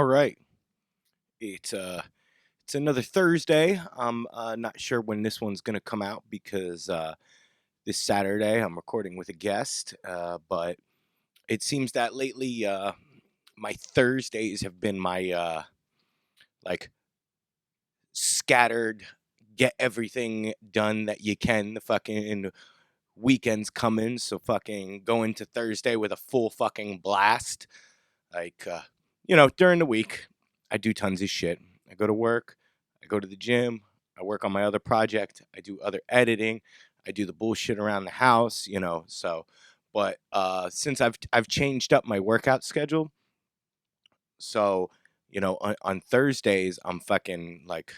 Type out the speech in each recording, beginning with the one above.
All right. It's another Thursday. I'm not sure when this one's gonna come out because this Saturday I'm recording with a guest. But it seems that lately my Thursdays have been my like scattered, get everything done that you can. The fucking weekends coming, so fucking go into Thursday with a full fucking blast. Like, during the week, I do tons of shit. I go to work, I go to the gym, I work on my other project, I do other editing, I do the bullshit around the house, So, but since I've changed up my workout schedule, so on Thursdays I'm fucking like,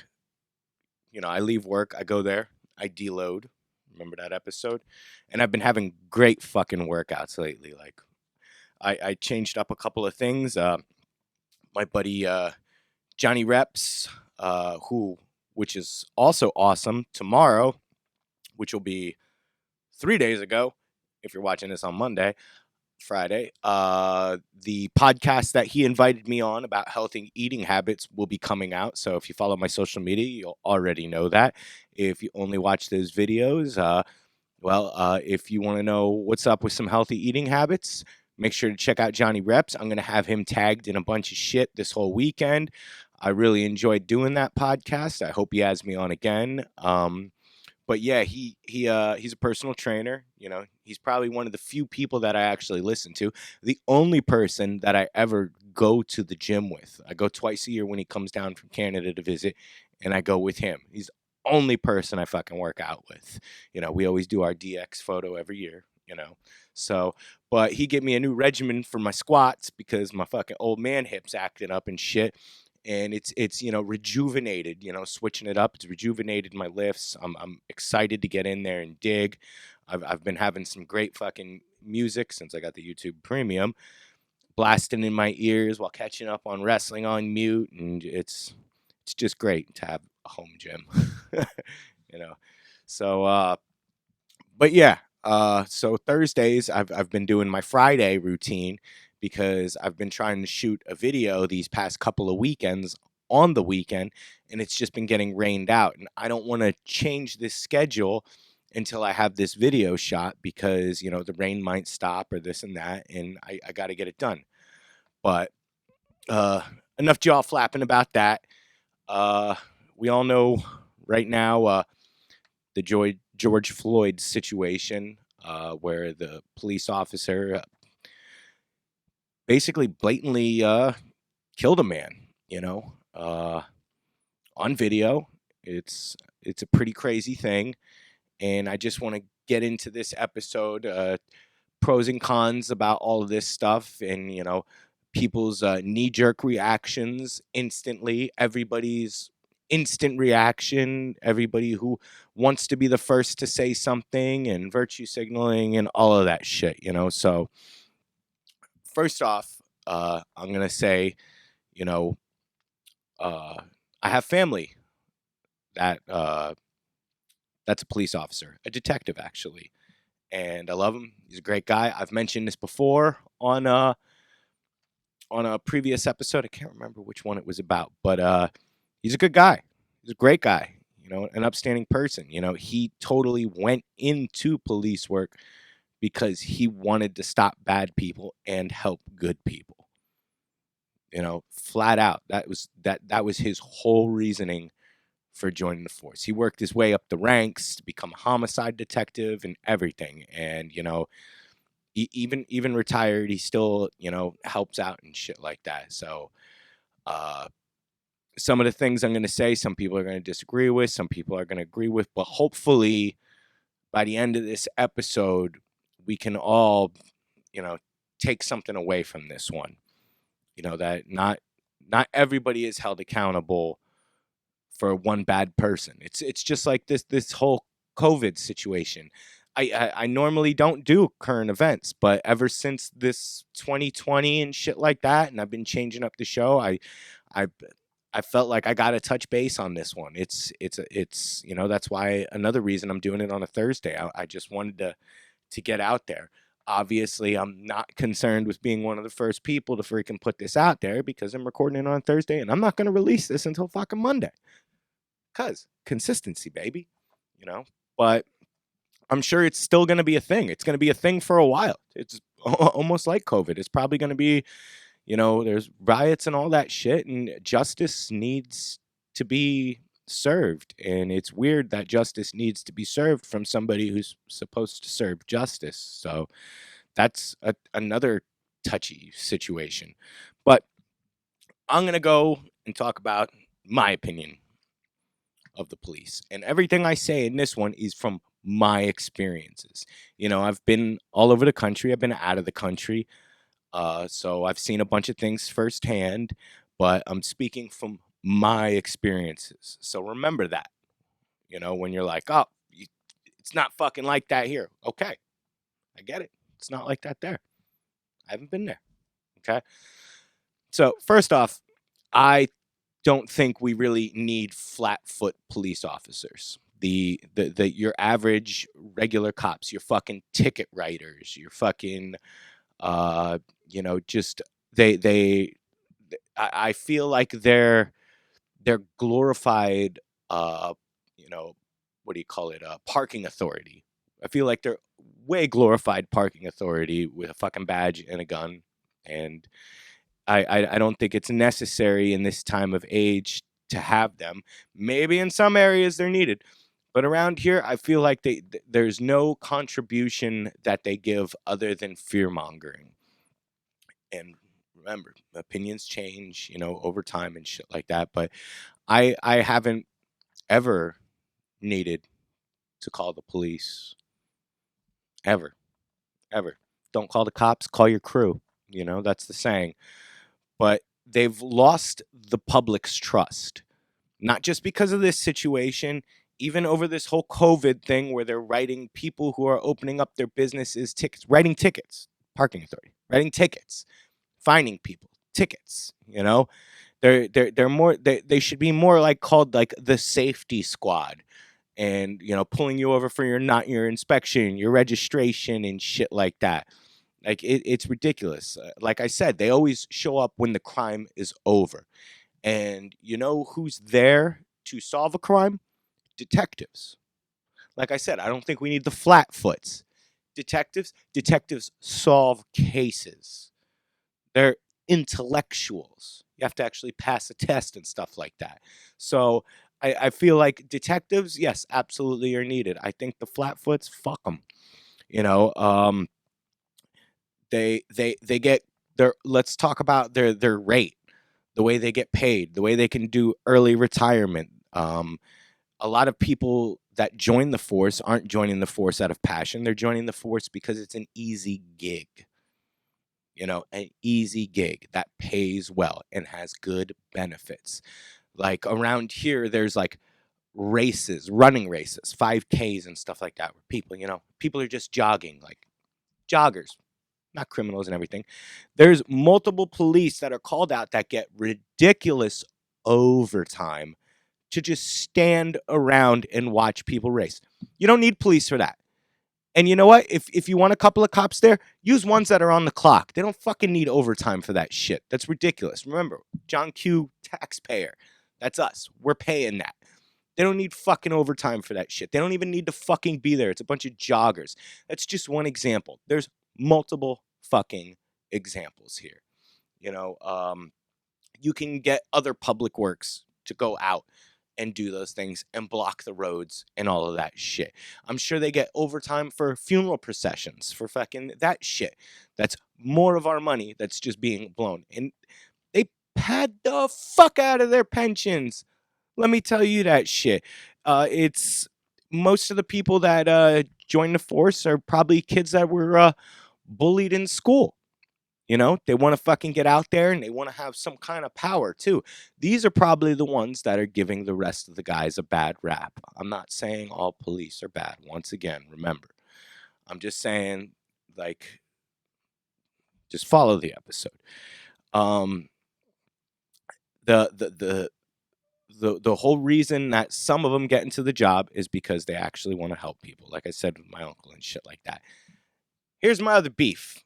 I leave work, I go there, I deload. Remember that episode? And I've been having great fucking workouts lately. Like, I changed up a couple of things. My buddy Johnny Reps, which is also awesome, tomorrow, which will be 3 days ago, if you're watching this on Friday, the podcast that he invited me on about healthy eating habits will be coming out. So if you follow my social media, you'll already know that. If you only watch those videos, if you want to know what's up with some healthy eating habits, make sure to check out Johnny Reps. I'm going to have him tagged in a bunch of shit this whole weekend. I really enjoyed doing that podcast. I hope he has me on again. But yeah, he's a personal trainer. He's probably one of the few people that I actually listen to. The only person that I ever go to the gym with. I go twice a year when he comes down from Canada to visit, and I go with him. He's the only person I fucking work out with. We always do our DX photo every year. So, but he gave me a new regimen for my squats because my fucking old man hips acting up and shit. And it's rejuvenated, switching it up. It's rejuvenated my lifts. I'm excited to get in there and dig. I've been having some great fucking music since I got the YouTube Premium, blasting in my ears while catching up on wrestling on mute, and it's just great to have a home gym, you know. So, but yeah. So Thursdays I've been doing my Friday routine because I've been trying to shoot a video these past couple of weekends on the weekend, and it's just been getting rained out. And I don't want to change this schedule until I have this video shot because, the rain might stop or this and that, and I got to get it done. But enough jaw flapping about that. We all know right now the George Floyd situation where the police officer basically blatantly killed a man, on video. It's a pretty crazy thing, and I just want to get into this episode, pros and cons about all of this stuff, and people's knee-jerk reactions instantly, everybody's instant reaction, everybody who wants to be the first to say something, and virtue signaling and all of that shit. So first off, I'm gonna say, you know, I have family that that's a police officer, a detective actually, and I love him. He's a great guy. I've mentioned this before on a previous episode. I can't remember which one it was about, but he's a good guy. He's a great guy. An upstanding person. He totally went into police work because he wanted to stop bad people and help good people. Flat out. That was his whole reasoning for joining the force. He worked his way up the ranks to become a homicide detective and everything. And, even retired, he still, helps out and shit like that. So, some of the things I'm going to say, some people are going to disagree with, some people are going to agree with, but hopefully by the end of this episode, we can all, take something away from this one. That not everybody is held accountable for one bad person. It's just like this whole COVID situation. I normally don't do current events, but ever since this 2020 and shit like that, and I've been changing up the show, I felt like I got to touch base on this one. It's that's why another reason I'm doing it on a Thursday. I just wanted to get out there. Obviously, I'm not concerned with being one of the first people to freaking put this out there because I'm recording it on Thursday and I'm not going to release this until fucking Monday. Because consistency, baby, you know? But I'm sure it's still going to be a thing. It's going to be a thing for a while. It's almost like COVID. It's probably going to be, there's riots and all that shit, and justice needs to be served. And it's weird that justice needs to be served from somebody who's supposed to serve justice. So that's another touchy situation. But I'm going to go and talk about my opinion of the police. And everything I say in this one is from my experiences. I've been all over the country. I've been out of the country. So I've seen a bunch of things firsthand, but I'm speaking from my experiences. So remember that, when you're like, oh, it's not fucking like that here. Okay, I get it. It's not like that there. I haven't been there. Okay. So first off, I don't think we really need flat-foot police officers. The your average regular cops, your fucking ticket writers, your fucking just I feel like they're glorified what do you call it? Parking authority. I feel like they're way glorified parking authority with a fucking badge and a gun. And I don't think it's necessary in this time of age to have them. Maybe in some areas they're needed, but around here I feel like there's no contribution that they give other than fear mongering. And remember, opinions change, over time and shit like that. But I haven't ever needed to call the police, ever. Don't call the cops, call your crew. That's the saying. But they've lost the public's trust, not just because of this situation, even over this whole COVID thing where they're writing people who are opening up their businesses writing tickets, parking authority, writing tickets, finding people, tickets. They're more, they should be more like called like the safety squad, and pulling you over for your inspection, your registration, and shit like that. Like it's ridiculous. Like I said, they always show up when the crime is over. And you know who's there to solve a crime? Detectives. Like I said, I don't think we need the flatfoots. Detectives solve cases. They're intellectuals. You have to actually pass a test and stuff like that. So I feel like detectives, yes, absolutely are needed. I think the flatfoots, fuck them. They get let's talk about their rate, the way they get paid, the way they can do early retirement. A lot of people that join the force aren't joining the force out of passion. They're joining the force because it's an easy gig. An easy gig that pays well and has good benefits. Like around here, there's like running races, 5Ks and stuff like that, where people are just jogging, like joggers, not criminals and everything. There's multiple police that are called out that get ridiculous overtime to just stand around and watch people race. You don't need police for that. And you know what? If you want a couple of cops there, use ones that are on the clock. They don't fucking need overtime for that shit. That's ridiculous. Remember, John Q, taxpayer. That's us. We're paying that. They don't need fucking overtime for that shit. They don't even need to fucking be there. It's a bunch of joggers. That's just one example. There's multiple fucking examples here. You can get other public works to go out and do those things and block the roads and all of that shit. I'm sure they get overtime for funeral processions, for fucking that shit. That's more of our money that's just being blown. And they pad the fuck out of their pensions. Let me tell you that shit. It's most of the people that join the force are probably kids that were bullied in school. They want to fucking get out there and they want to have some kind of power too. These are probably the ones that are giving the rest of the guys a bad rap. I'm not saying all police are bad. Once again, remember, I'm just saying, like, just follow the episode. The whole reason that some of them get into the job is because they actually want to help people. Like I said with my uncle and shit like that. Here's my other beef.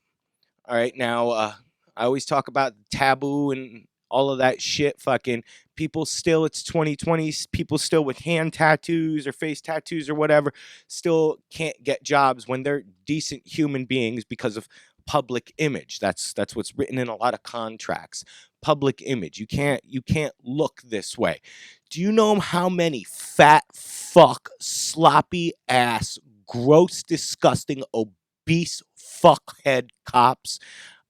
All right, now I always talk about taboo and all of that shit. Fucking people still, it's 2020. People still with hand tattoos or face tattoos or whatever still can't get jobs when they're decent human beings because of public image. That's what's written in a lot of contracts. Public image. You can't look this way. Do you know how many fat fuck sloppy ass gross disgusting obese fuckhead cops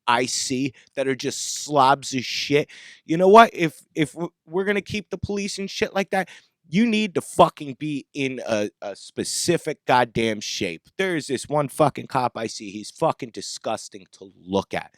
I see that are just slobs of shit? You know what? If we're gonna keep the police and shit like that, you need to fucking be in a specific goddamn shape. There's this one fucking cop I see. He's fucking disgusting to look at.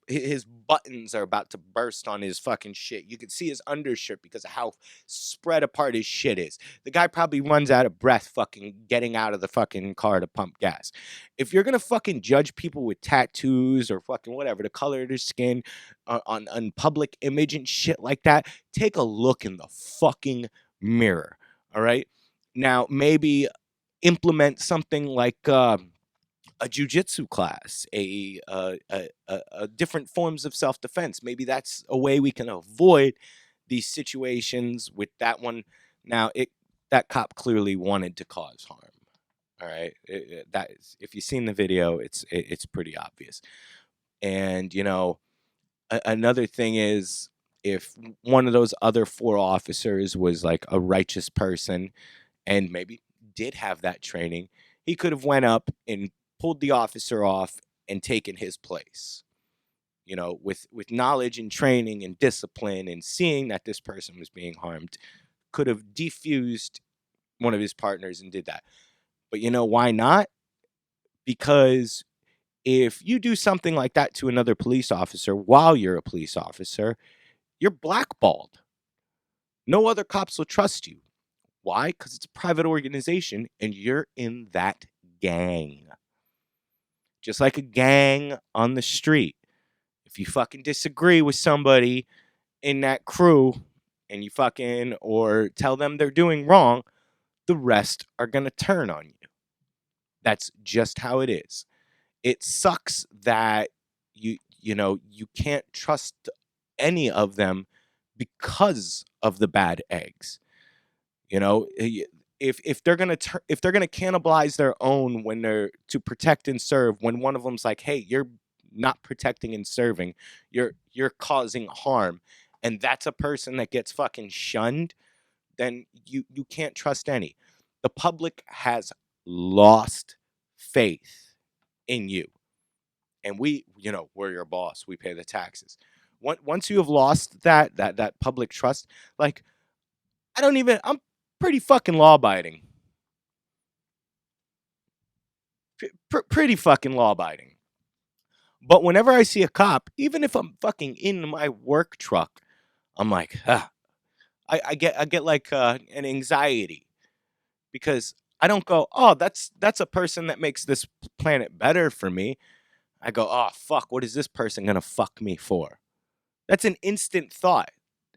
His buttons are about to burst on his fucking shit. You can see his undershirt because of how spread apart his shit is. The guy probably runs out of breath fucking getting out of the fucking car to pump gas. If you're gonna fucking judge people with tattoos or fucking whatever, the color of their skin on public image and shit like that, take a look in the fucking mirror. All right. Now maybe implement something like a jujitsu class, a different forms of self-defense. Maybe that's a way we can avoid these situations with that one. Now, that cop clearly wanted to cause harm. All right, that is, if you've seen the video, it's pretty obvious. And another thing is, if one of those other 4 officers was like a righteous person and maybe did have that training, he could have went up and pulled the officer off and taken his place. With knowledge and training and discipline and seeing that this person was being harmed, could have defused one of his partners and did that. But why not? Because if you do something like that to another police officer while you're a police officer, you're blackballed. No other cops will trust you. Why? Because it's a private organization and you're in that gang. Just like a gang on the street. If you fucking disagree with somebody in that crew and you fucking or tell them they're doing wrong, the rest are going to turn on you. That's just how it is. It sucks that you can't trust any of them because of the bad eggs. If they're gonna cannibalize their own when they're to protect and serve, when one of them's like, hey, you're not protecting and serving, you're causing harm, and that's a person that gets fucking shunned, then you can't trust any. The public has lost faith in you, and we're your boss. We pay the taxes. Once you have lost that public trust, like I'm pretty fucking law abiding. Pretty fucking law abiding. But whenever I see a cop, even if I'm fucking in my work truck, I'm like, I get like an anxiety, because I don't go, oh, that's a person that makes this planet better for me. I go, oh fuck, what is this person gonna fuck me for? That's an instant thought.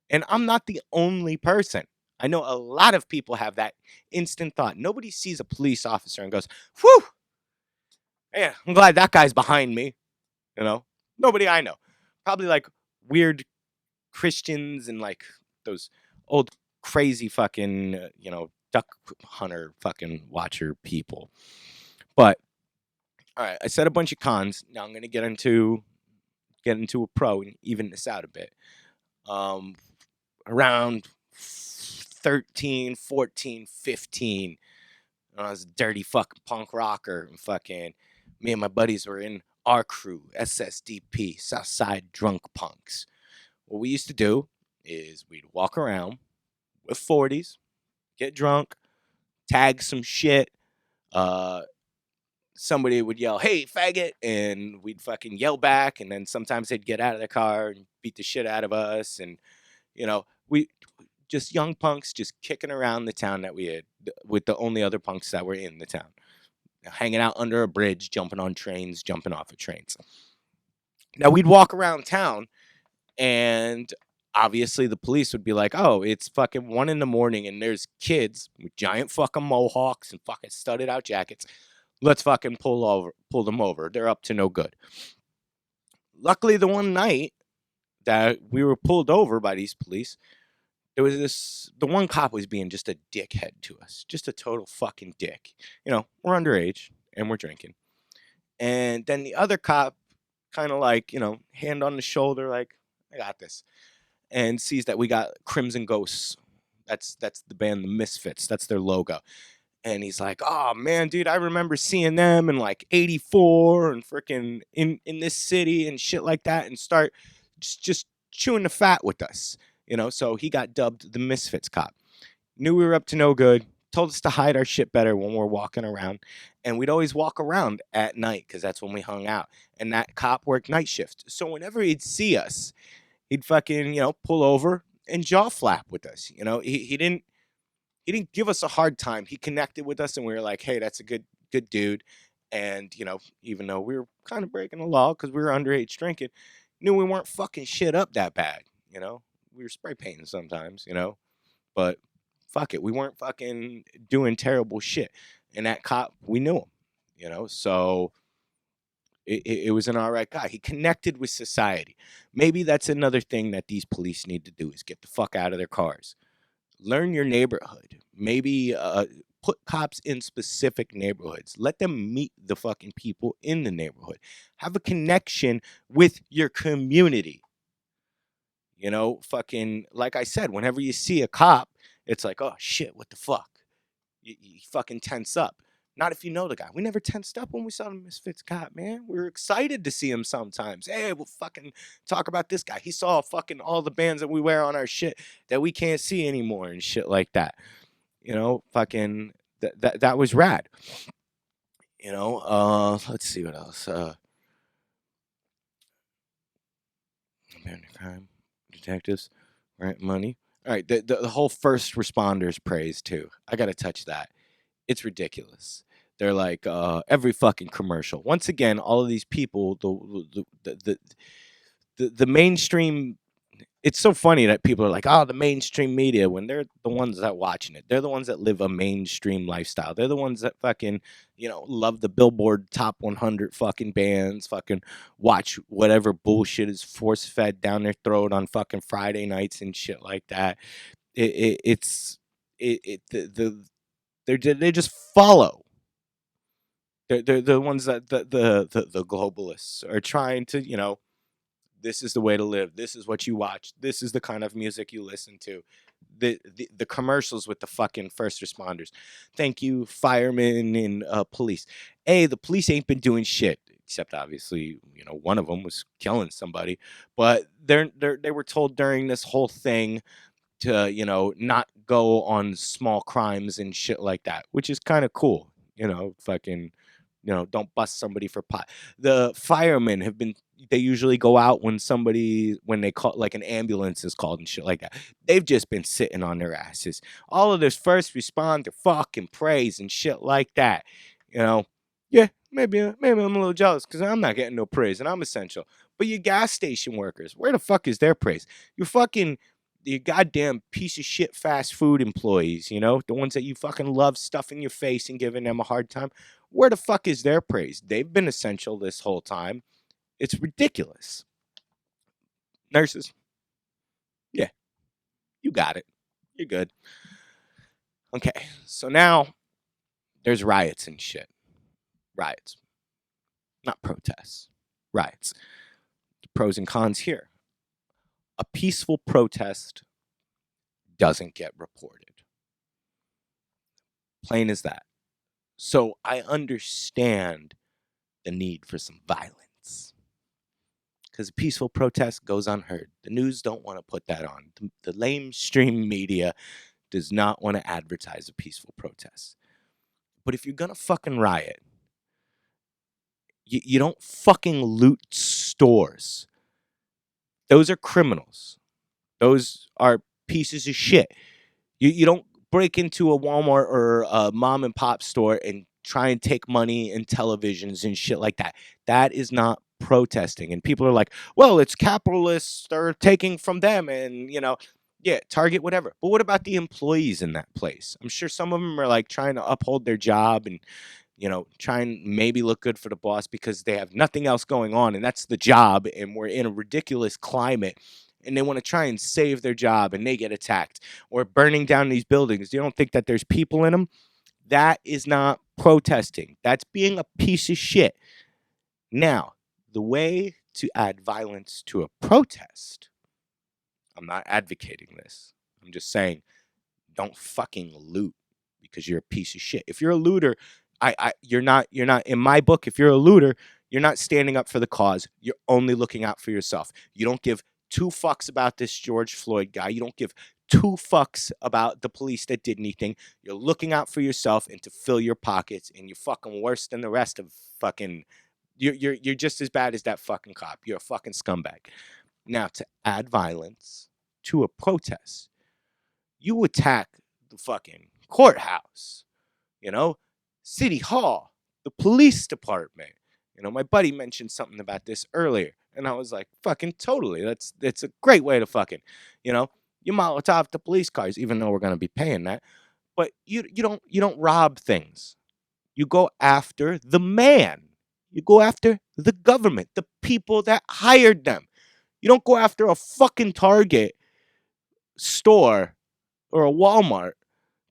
And I'm not the only person. I know a lot of people have that instant thought. Nobody sees a police officer and goes, whew, yeah, I'm glad that guy's behind me. Nobody I know. Probably like weird Christians and like those old crazy fucking, duck hunter fucking watcher people. But all right, I said a bunch of cons. Now I'm going to get into a pro and even this out a bit. Around 13, 14, 15, I was a dirty fucking punk rocker, and fucking me and my buddies were in our crew, SSDP, Southside Drunk Punks. What we used to do is we'd walk around with 40s, get drunk, tag some shit. Somebody would yell, hey, faggot, and we'd fucking yell back, and then sometimes they'd get out of the car and beat the shit out of us, and, we just young punks just kicking around the town that we had with the only other punks that were in the town. Hanging out under a bridge, jumping on trains, jumping off of trains. Now, we'd walk around town, and obviously the police would be like, oh, it's fucking 1 a.m, and there's kids with giant fucking mohawks and fucking studded out jackets Let's fucking pull them over. They're up to no good. Luckily, the one night that we were pulled over by these police, there was the one cop was being just a dickhead to us, just a total fucking dick. We're underage and we're drinking. And then the other cop kind of like, hand on the shoulder, like, I got this. And sees that we got Crimson Ghosts. That's the band, the Misfits. That's their logo. And he's like, oh man, dude, I remember seeing them in like 84 and freaking in this city and shit like that, and start just chewing the fat with us. So he got dubbed the Misfits cop. Knew we were up to no good, told us to hide our shit better when we're walking around. And we'd always walk around at night because that's when we hung out. And that cop worked night shift. So whenever he'd see us, he'd fucking, pull over and jaw flap with us. He didn't give us a hard time. He connected with us and we were like, hey, that's a good dude. And, even though we were kind of breaking the law because we were underage drinking, knew we weren't fucking shit up that bad. We were spray painting sometimes, but fuck it. We weren't fucking doing terrible shit. And that cop, we knew him, so it was an all right guy. He connected with society. Maybe that's another thing that these police need to do is get the fuck out of their cars. Learn your neighborhood. Maybe put cops in specific neighborhoods. Let them meet the fucking people in the neighborhood. Have a connection with your community. Fucking, like I said, whenever you see a cop, it's like, oh shit, what the fuck? You fucking tense up. Not if you know the guy. We never tensed up when we saw the Misfits cop, man. We were excited to see him sometimes. Hey, we'll fucking talk about this guy. He saw fucking all the bands that we wear on our shit that we can't see anymore and shit like that. Fucking that was rad. Let's see what else. Crime, detectives, right? Money. All right, the whole first responders praise too. I gotta touch that. It's ridiculous. They're like every fucking commercial. Once again, all of these people, the mainstream. It's so funny that people are like, oh, the mainstream media, when they're the ones that watching it. They're the ones that live a mainstream lifestyle. They're the ones that fucking, love the Billboard top 100 fucking bands, fucking watch whatever bullshit is force fed down their throat on fucking Friday nights and shit like that. They just follow. They're the ones that the globalists are trying to, this is the way to live. This is what you watch. This is the kind of music you listen to. The commercials with the fucking first responders. Thank you, firemen and police. Hey, the police ain't been doing shit, except obviously, one of them was killing somebody. But they were told during this whole thing to, not go on small crimes and shit like that, which is kind of cool. Fucking, don't bust somebody for pot. The firemen they usually go out when they call, like an ambulance is called and shit like that. They've just been sitting on their asses. All of this first responder fucking praise and shit like that. Yeah, maybe I'm a little jealous because I'm not getting no praise and I'm essential. But your gas station workers, where the fuck is their praise? Your goddamn piece of shit fast food employees, the ones that you fucking love stuffing your face and giving them a hard time. Where the fuck is their praise? They've been essential this whole time. It's ridiculous. Nurses, yeah, you got it. You're good. Okay, so now there's riots and shit. Riots. Not protests. Riots. The pros and cons here. A peaceful protest doesn't get reported. Plain as that. So I understand the need for some violence. Because a peaceful protest goes unheard. The news don't want to put that on. The lamestream media does not want to advertise a peaceful protest. But if you're going to fucking riot, you don't fucking loot stores. Those are criminals. Those are pieces of shit. You don't break into a Walmart or a mom and pop store and try and take money and televisions and shit like that. That is not protesting. And people are like, well, it's capitalists. They're taking from them. And, yeah, Target, whatever. But what about the employees in that place? I'm sure some of them are like trying to uphold their job and, try and maybe look good for the boss because they have nothing else going on, and that's the job, and we're in a ridiculous climate, and they want to try and save their job, and they get attacked or burning down these buildings. You don't think that there's people in them? That is not protesting. That's being a piece of shit. Now, the way to add violence to a protest, I'm not advocating this. I'm just saying, don't fucking loot because you're a piece of shit. If you're a looter, you're not in my book. If you're a looter, you're not standing up for the cause. You're only looking out for yourself. You don't give two fucks about this George Floyd guy. You don't give two fucks about the police that did anything. You're looking out for yourself and to fill your pockets, and you're fucking worse than the rest of fucking. You're just as bad as that fucking cop. You're a fucking scumbag. Now, to add violence to a protest, you attack the fucking courthouse, City Hall, the police department. My buddy mentioned something about this earlier, and I was like, fucking totally. That's a great way to fucking, you Molotov the police cars, even though we're gonna be paying that. But you don't rob things. You go after the man. You go after the government, the people that hired them. You don't go after a fucking Target store or a Walmart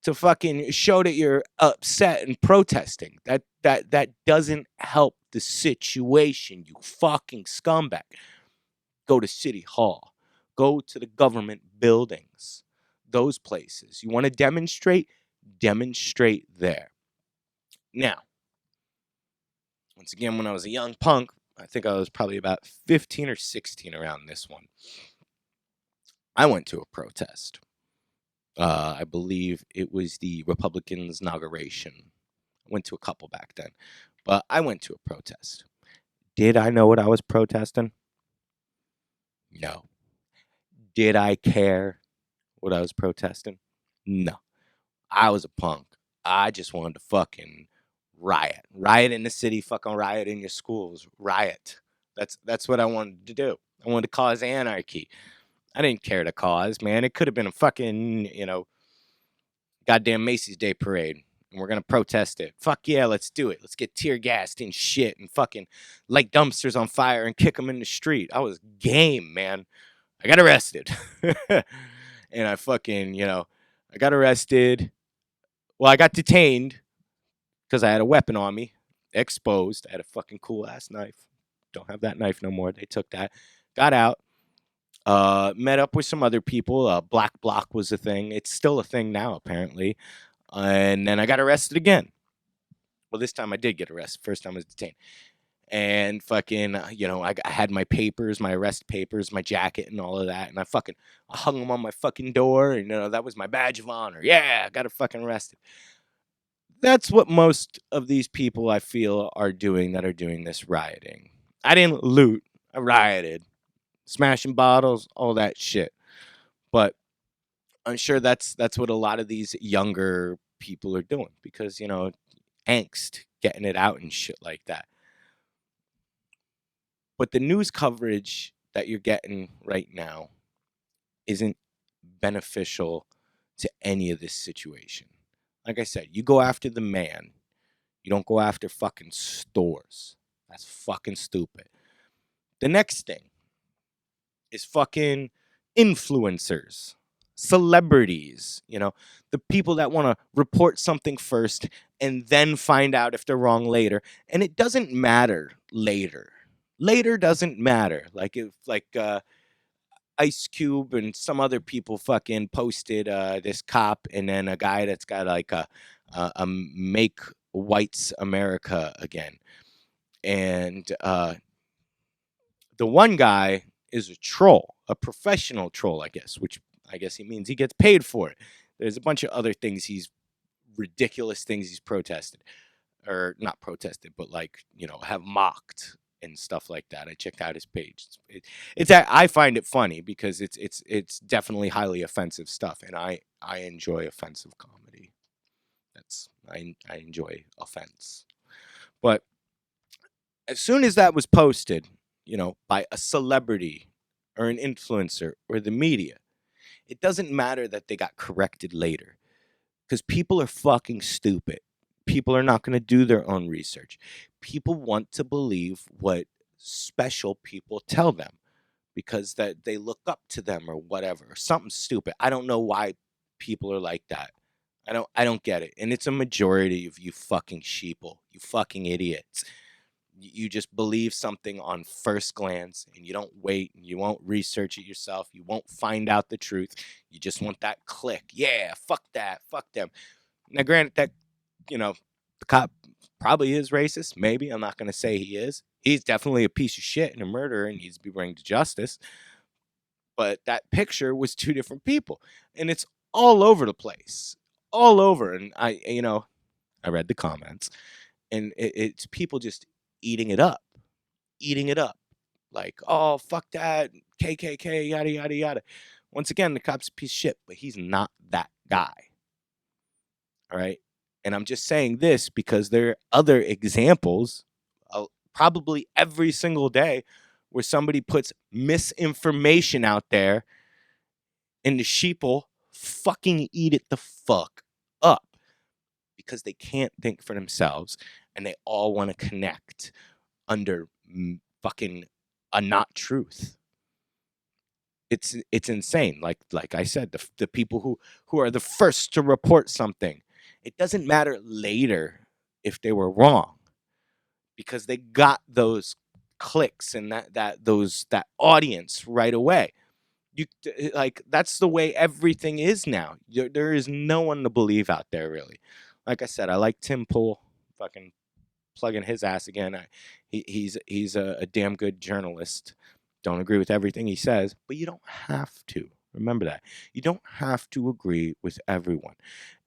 to fucking show that you're upset and protesting. That doesn't help the situation, you fucking scumbag. Go to City Hall. Go to the government buildings. Those places. You want to demonstrate? Demonstrate there. Now, once again, when I was a young punk, I think I was probably about 15 or 16 around this one, I went to a protest. I believe it was the Republicans' inauguration. I went to a couple back then, but I went to a protest. Did I know what I was protesting? No. Did I care what I was protesting? No. I was a punk. I just wanted to fucking riot. Riot in the city, fucking riot in your schools. Riot. That's what I wanted to do. I wanted to cause anarchy. I didn't care to cause, man. It could have been a fucking, goddamn Macy's Day Parade, and we're going to protest it. Fuck yeah, let's do it. Let's get tear gassed and shit and fucking light dumpsters on fire and kick them in the street. I was game, man. I got arrested. And I fucking, I got arrested. Well, I got detained because I had a weapon on me, exposed. I had a fucking cool-ass knife. Don't have that knife no more. They took that. Got out. Met up with some other people. Black Bloc was a thing. It's still a thing now, apparently. And then I got arrested again. Well, this time I did get arrested. First time I was detained. And fucking, I had my papers, my arrest papers, my jacket and all of that. And I hung them on my fucking door. And, that was my badge of honor. Yeah, I got fucking arrested. That's what most of these people I feel are doing that are doing this rioting. I didn't loot. I rioted. Smashing bottles, all that shit. But I'm sure that's what a lot of these younger people are doing because, angst, getting it out and shit like that. But the news coverage that you're getting right now isn't beneficial to any of this situation. Like I said, you go after the man. You don't go after fucking stores. That's fucking stupid. The next thing is fucking influencers, celebrities, the people that want to report something first and then find out if they're wrong later. And it doesn't matter later. Later doesn't matter. Like if Ice Cube and some other people fucking posted this cop and then a guy that's got like a Make Whites America Again. And the one guy is a troll, a professional troll, I guess, which I guess he means he gets paid for it. There's a bunch of other things ridiculous things he's protested, or not protested, but have mocked and stuff like that. I checked out his page. I find it funny because it's definitely highly offensive stuff, and I enjoy offensive comedy. I enjoy offense, but as soon as that was posted, by a celebrity or an influencer or the media, it doesn't matter that they got corrected later because people are fucking stupid. people are not going to do their own research. People want to believe what special people tell them because that they look up to them or whatever, or something stupid. I don't know why people are like that. I don't get it. And it's a majority of you fucking sheeple, you fucking idiots. You just believe something on first glance and you don't wait and you won't research it yourself. You won't find out the truth. You just want that click. Yeah, fuck that. Fuck them. Now, granted, that, the cop probably is racist. Maybe. I'm not going to say he is. He's definitely a piece of shit and a murderer and needs to be brought to justice. But that picture was two different people. And it's all over the place. All over. And I read the comments. And it's people just eating it up. Eating it up. Like, oh, fuck that. KKK, yada, yada, yada. Once again, the cop's a piece of shit. But he's not that guy. All right. And I'm just saying this because there are other examples, probably every single day, where somebody puts misinformation out there and the sheeple fucking eat it the fuck up because they can't think for themselves and they all want to connect under fucking a not truth. It's insane. Like I said, the people who are the first to report something, it doesn't matter later if they were wrong because they got those clicks and that audience right away. That's the way everything is now. There is no one to believe out there really. Like I said, I like Tim Pool, fucking plugging his ass again. He's a damn good journalist. Don't agree with everything he says, but you don't have to. Remember that. You don't have to agree with everyone.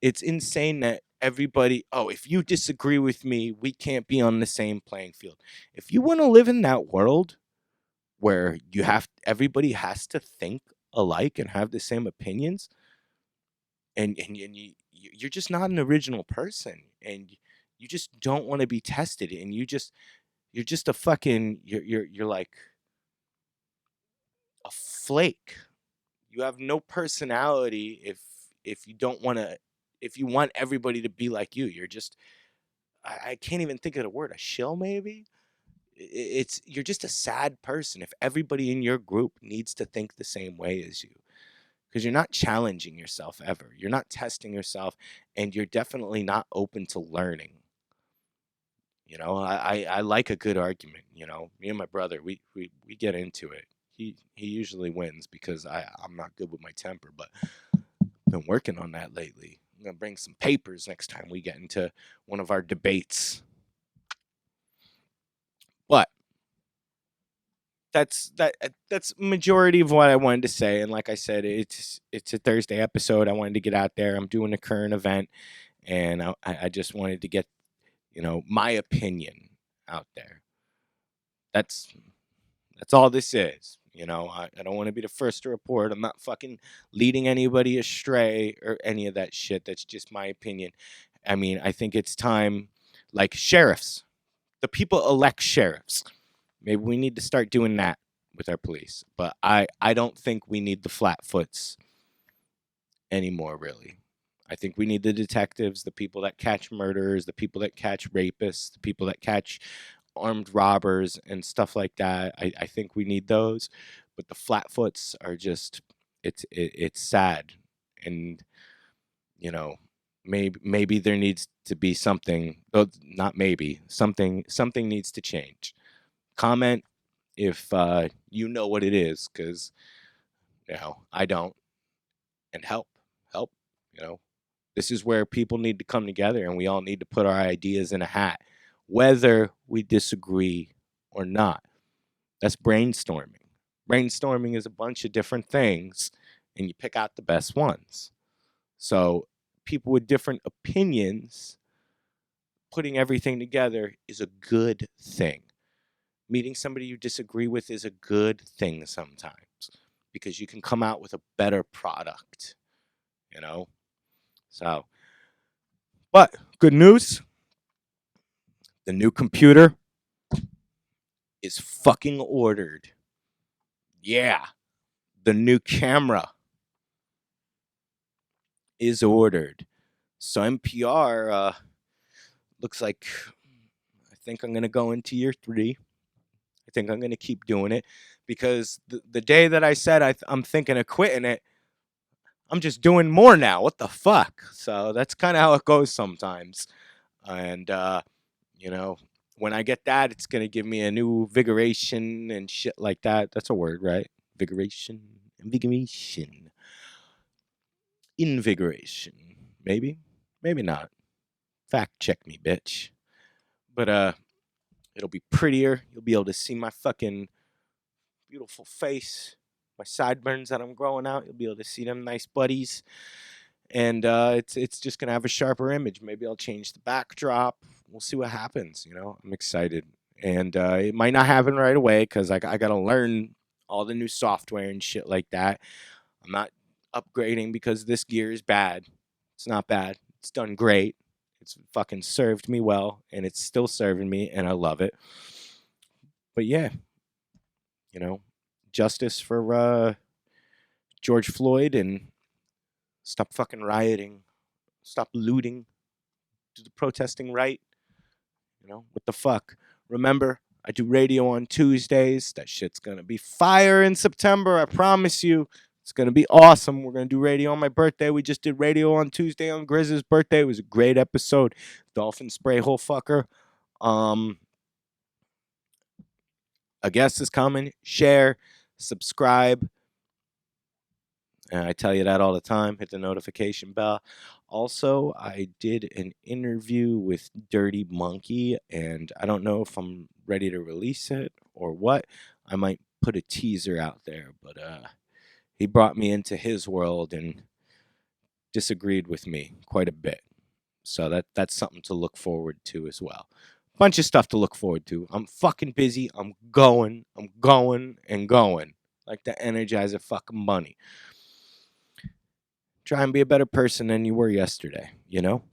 It's insane that everybody, if you disagree with me, we can't be on the same playing field. If you want to live in that world where everybody has to think alike and have the same opinions, and you're just not an original person, and you just don't want to be tested, and you're just a fucking you're like a flake. You have no personality if you don't want to, if you want everybody to be like you. You're just, I can't even think of the word, a shill maybe. You're just a sad person if everybody in your group needs to think the same way as you, because you're not challenging yourself ever. You're not testing yourself, and you're definitely not open to learning. I like a good argument. Me and my brother, we get into it. He usually wins because I'm not good with my temper, but I've been working on that lately. I'm gonna bring some papers next time we get into one of our debates. But that's majority of what I wanted to say. And like I said, it's a Thursday episode. I wanted to get out there. I'm doing a current event, and I just wanted to get my opinion out there. That's all this is. I don't want to be the first to report. I'm not fucking leading anybody astray or any of that shit. That's just my opinion. I mean, I think it's time, like sheriffs. The people elect sheriffs. Maybe we need to start doing that with our police. But I don't think we need the flatfoots anymore, really. I think we need the detectives, the people that catch murderers, the people that catch rapists, the people that catch armed robbers and stuff like that. I think we need those. But the flatfoots are just, it's sad. And, maybe there needs to be something, not maybe, something needs to change. Comment if you know what it is, because I don't. And help. This is where people need to come together, and we all need to put our ideas in a hat, whether we disagree or not. That's brainstorming. Brainstorming is a bunch of different things, and you pick out the best ones. So people with different opinions, putting everything together is a good thing. Meeting somebody you disagree with is a good thing sometimes, because you can come out with a better product, So, but good news, the new computer is fucking ordered. Yeah, the new camera is ordered. So MPR, looks like I think I'm going to go into year 3. I think I'm going to keep doing it because the day that I said I'm thinking of quitting it, I'm just doing more now. What the fuck? So that's kind of how it goes sometimes. And, you know, when I get that, it's going to give me a new vigoration and shit like that. That's a word, right? Vigoration. Invigoration. Invigoration. Maybe. Maybe not. Fact check me, bitch. But, it'll be prettier. You'll be able to see my fucking beautiful face. My sideburns that I'm growing out. You'll be able to see them nice buddies. And it's just gonna have a sharper image. Maybe I'll change the backdrop. We'll see what happens. You know, I'm excited, and it might not happen right away because I gotta learn all the new software and shit like that. I'm not upgrading because this gear is bad. It's not bad. It's done great. It's fucking served me well, and it's still serving me, and I love it. But yeah, you know, justice for George Floyd and stop fucking rioting. Stop looting. Do the protesting right. You know, what the fuck? Remember, I do radio on Tuesdays. That shit's going to be fire in September. I promise you. It's going to be awesome. We're going to do radio on my birthday. We just did radio on Tuesday on Grizz's birthday. It was a great episode. Dolphin spray hole fucker. A guest is coming. Share. Subscribe. I tell you that all the time. Hit the notification bell. Also, I did an interview with Dirty Monkey, and I don't know if I'm ready to release it or what. I might put a teaser out there, but he brought me into his world and disagreed with me quite a bit. So that's something to look forward to as well. Bunch of stuff to look forward to. I'm fucking busy. I'm going, and going. Like the Energizer fucking bunny. Try and be a better person than you were yesterday, you know?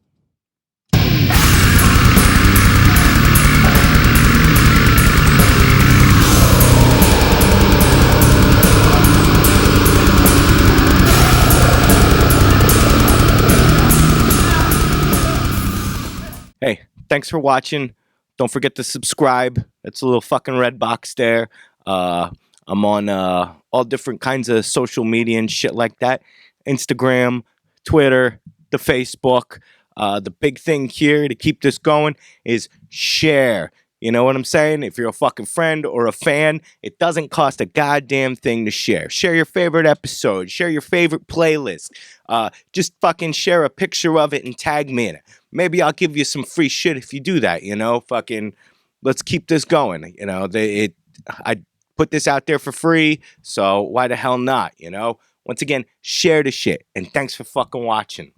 Hey, thanks for watching. Don't forget to subscribe. It's a little fucking red box there. I'm on all different kinds of social media and shit like that. Instagram, Twitter, the Facebook. The big thing here to keep this going is share. You know what I'm saying? If you're a fucking friend or a fan, it doesn't cost a goddamn thing to share. Share your favorite episode. Share your favorite playlist. Just fucking share a picture of it and tag me in it. Maybe I'll give you some free shit if you do that, you know? Fucking, let's keep this going. You know, I put this out there for free, so why the hell not, you know? Once again, share the shit, and thanks for fucking watching.